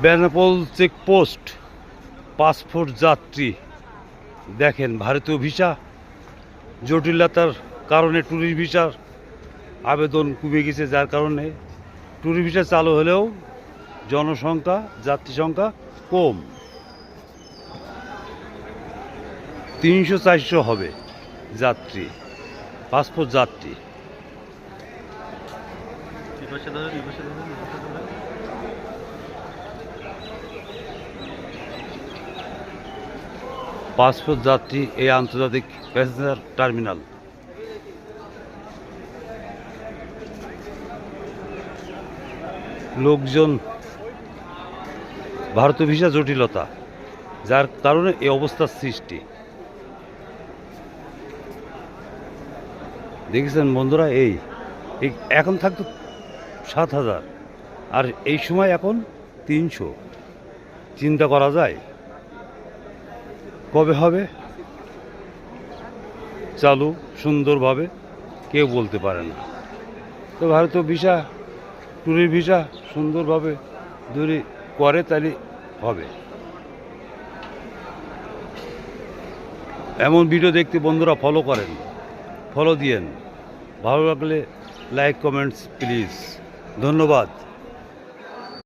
Benapole checkpost passport যাত্রী দেখেন, ভারতীয় ভিসা জটিলতার কারণে ট্যুরিস্ট ভিসার আবেদন কমে গেছে, যার কারণে ট্যুরিস্ট ভিসা চালু হলেও জনসংখ্যা যাত্রী সংখ্যা কম। 300-400 হবে যাত্রী, পাসপোর্ট যাত্রী। পাসপোর্ট যাত্রী এই আন্তর্জাতিক প্যাসেঞ্জার টার্মিনাল। লোকজন, ভারতীয় ভিসা জটিলতা, যার কারণে এই অবস্থার সৃষ্টি। দেখেছেন বন্ধুরা, এই এখন থাকতো 7,000 আর এই সময় এখন 300। চিন্তা করা যায় কবে হবে চালু সুন্দরভাবে, কেউ বলতে পারে না। তো ভারতীয় ভিসা, ট্যুরিস্ট ভিসা সুন্দরভাবে যদি করে তাহলে হবে। এমন ভিডিও দেখতে বন্ধুরা ফলো করেন, ফলো দিয়েন। ভালো লাগলে লাইক কমেন্টস প্লিজ। ধন্যবাদ।